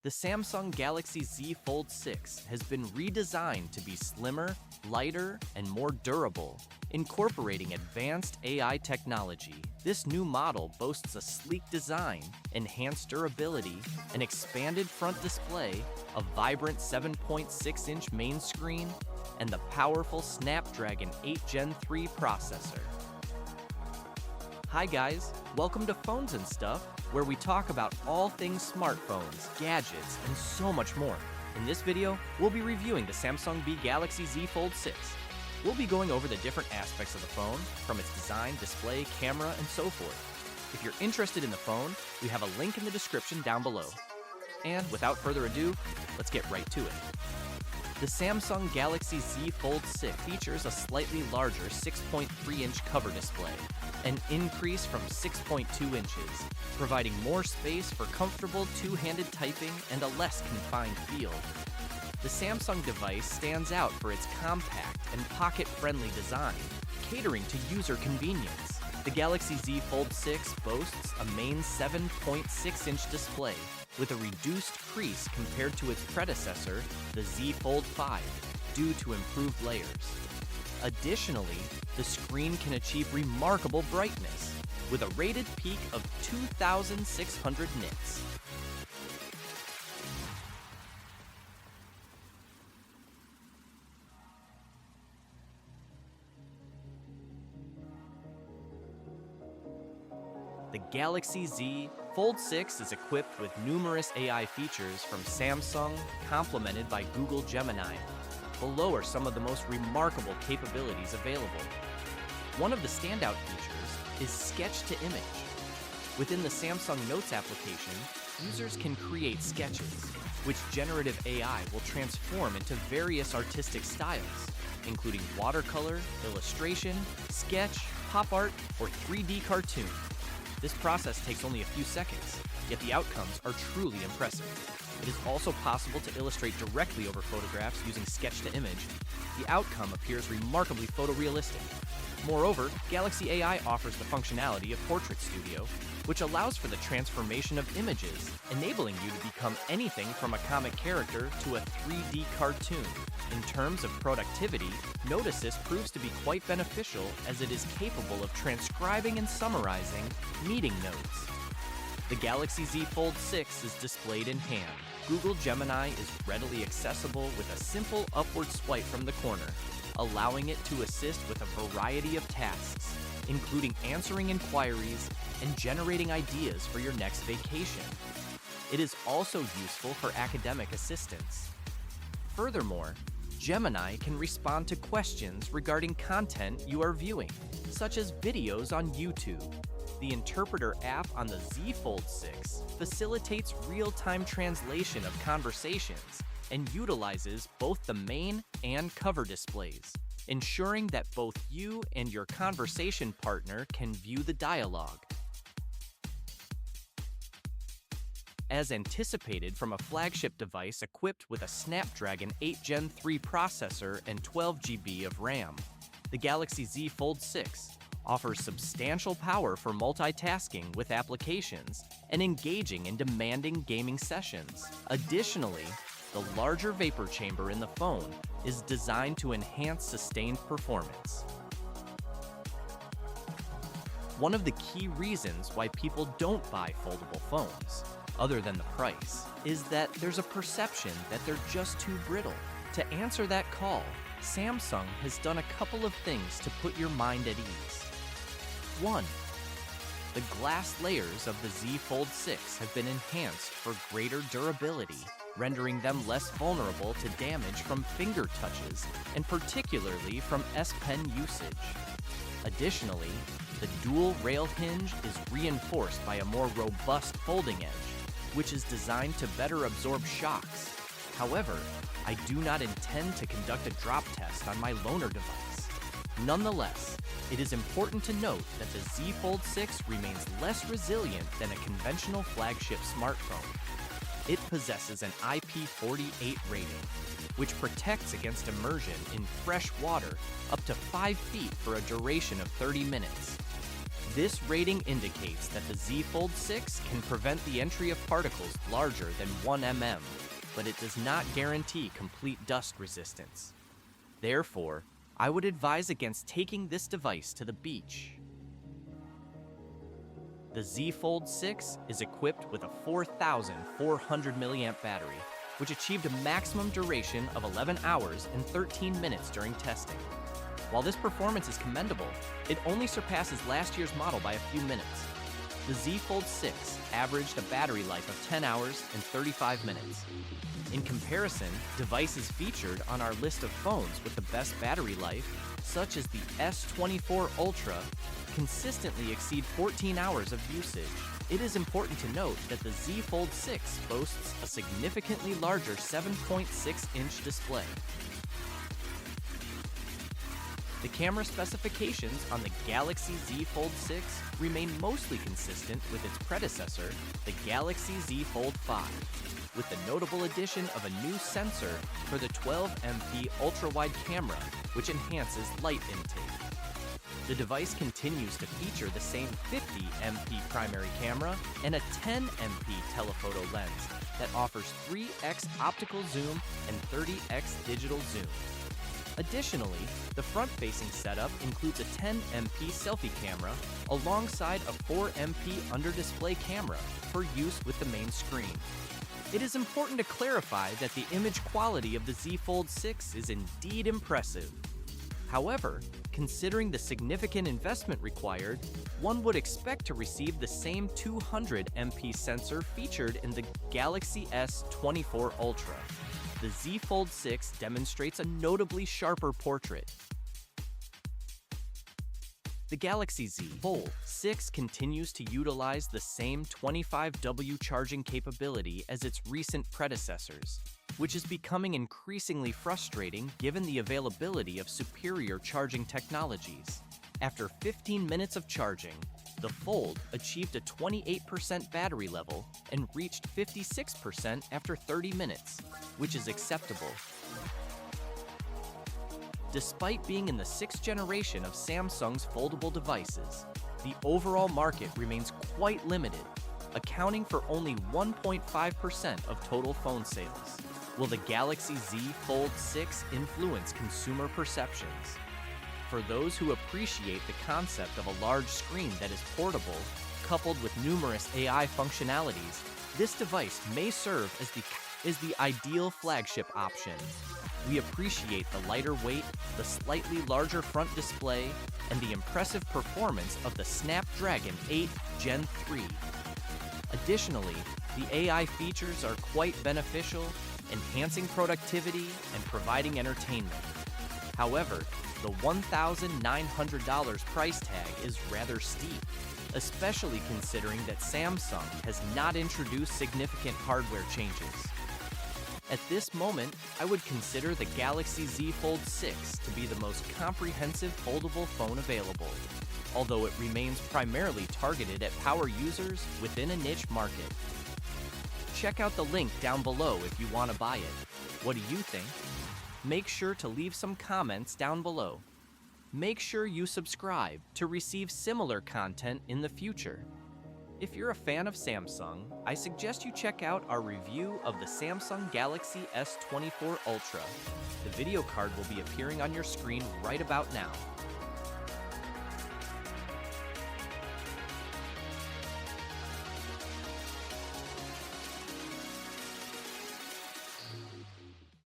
The Samsung Galaxy Z Fold 6 has been redesigned to be slimmer, lighter, and more durable. Incorporating advanced AI technology, this new model boasts a sleek design, enhanced durability, an expanded front display, a vibrant 7.6-inch main screen, and the powerful Snapdragon 8 Gen 3 processor. Hi guys, welcome to Phones and Stuff, where we talk about all things smartphones, gadgets, and so much more. In this video, we'll be reviewing the Samsung Galaxy Z Fold 6. We'll be going over the different aspects of the phone, from its design, display, camera, and so forth. If you're interested in the phone, we have a link in the description down below. And without further ado, let's get right to it. The Samsung Galaxy Z Fold 6 features a slightly larger 6.3-inch cover display, an increase from 6.2 inches, providing more space for comfortable two-handed typing and a less confined feel. The Samsung device stands out for its compact and pocket-friendly design, catering to user convenience. The Galaxy Z Fold 6 boasts a main 7.6-inch display with a reduced crease compared to its predecessor, the Z Fold 5, due to improved layers. Additionally, the screen can achieve remarkable brightness, with a rated peak of 2,600 nits. The Galaxy Z Fold 6 is equipped with numerous AI features from Samsung, complemented by Google Gemini. Below are some of the most remarkable capabilities available. One of the standout features is sketch to image. Within the Samsung Notes application, users can create sketches, which generative AI will transform into various artistic styles, including watercolor, illustration, sketch, pop art, or 3D cartoon. This process takes only a few seconds, yet the outcomes are truly impressive. It is also possible to illustrate directly over photographs using sketch to image. The outcome appears remarkably photorealistic. Moreover, Galaxy AI offers the functionality of Portrait Studio, which allows for the transformation of images, enabling you to become anything from a comic character to a 3D cartoon. In terms of productivity, Note Assist proves to be quite beneficial as it is capable of transcribing and summarizing meeting notes. The Galaxy Z Fold 6 is displayed in hand. Google Gemini is readily accessible with a simple upward swipe from the corner, allowing it to assist with a variety of tasks, including answering inquiries and generating ideas for your next vacation. It is also useful for academic assistance. Furthermore, Gemini can respond to questions regarding content you are viewing, such as videos on YouTube. The Interpreter app on the Z Fold 6 facilitates real-time translation of conversations and utilizes both the main and cover displays, ensuring that both you and your conversation partner can view the dialogue. As anticipated from a flagship device equipped with a Snapdragon 8 Gen 3 processor and 12 GB of RAM, the Galaxy Z Fold 6 offers substantial power for multitasking with applications and engaging in demanding gaming sessions. Additionally, the larger vapor chamber in the phone is designed to enhance sustained performance. One of the key reasons why people don't buy foldable phones, other than the price, is that there's a perception that they're just too brittle. To answer that call, Samsung has done a couple of things to put your mind at ease. 1. The glass layers of the Z Fold 6 have been enhanced for greater durability, rendering them less vulnerable to damage from finger touches and particularly from S Pen usage. Additionally, the dual rail hinge is reinforced by a more robust folding edge, which is designed to better absorb shocks. However, I do not intend to conduct a drop test on my loaner device. Nonetheless, it is important to note that the Z Fold 6 remains less resilient than a conventional flagship smartphone. It possesses an IP48 rating, which protects against immersion in fresh water up to 5 feet for a duration of 30 minutes. This rating indicates that the Z Fold 6 can prevent the entry of particles larger than 1 mm, but it does not guarantee complete dust resistance. Therefore, I would advise against taking this device to the beach. The Z Fold 6 is equipped with a 4,400 mAh battery, which achieved a maximum duration of 11 hours and 13 minutes during testing. While this performance is commendable, it only surpasses last year's model by a few minutes. The Z Fold 6 averaged a battery life of 10 hours and 35 minutes. In comparison, devices featured on our list of phones with the best battery life, such as the S24 Ultra, consistently exceed 14 hours of usage. It is important to note that the Z Fold 6 boasts a significantly larger 7.6-inch display. The camera specifications on the Galaxy Z Fold 6 remain mostly consistent with its predecessor, the Galaxy Z Fold 5, with the notable addition of a new sensor for the 12MP ultra-wide camera, which enhances light intake. The device continues to feature the same 50MP primary camera and a 10MP telephoto lens that offers 3x optical zoom and 30x digital zoom. Additionally, the front-facing setup includes a 10MP selfie camera alongside a 4MP under-display camera for use with the main screen. It is important to clarify that the image quality of the Z Fold 6 is indeed impressive. However, considering the significant investment required, one would expect to receive the same 200MP sensor featured in the Galaxy S24 Ultra. The Z Fold 6 demonstrates a notably sharper portrait. The Galaxy Z Fold 6 continues to utilize the same 25W charging capability as its recent predecessors, which is becoming increasingly frustrating given the availability of superior charging technologies. After 15 minutes of charging, the Fold achieved a 28% battery level and reached 56% after 30 minutes, which is acceptable. Despite being in the 6th generation of Samsung's foldable devices, the overall market remains quite limited, accounting for only 1.5% of total phone sales. Will the Galaxy Z Fold 6 influence consumer perceptions? For those who appreciate the concept of a large screen that is portable, coupled with numerous AI functionalities, this device may serve as the ideal flagship option. We appreciate the lighter weight, the slightly larger front display, and the impressive performance of the Snapdragon 8 Gen 3. Additionally, the AI features are quite beneficial, enhancing productivity and providing entertainment. However, the $1,900 price tag is rather steep, especially considering that Samsung has not introduced significant hardware changes. At this moment, I would consider the Galaxy Z Fold 6 to be the most comprehensive foldable phone available, although it remains primarily targeted at power users within a niche market. Check out the link down below if you want to buy it. What do you think? Make sure to leave some comments down below. Make sure you subscribe to receive similar content in the future. If you're a fan of Samsung, I suggest you check out our review of the Samsung Galaxy S24 Ultra. The video card will be appearing on your screen right about now.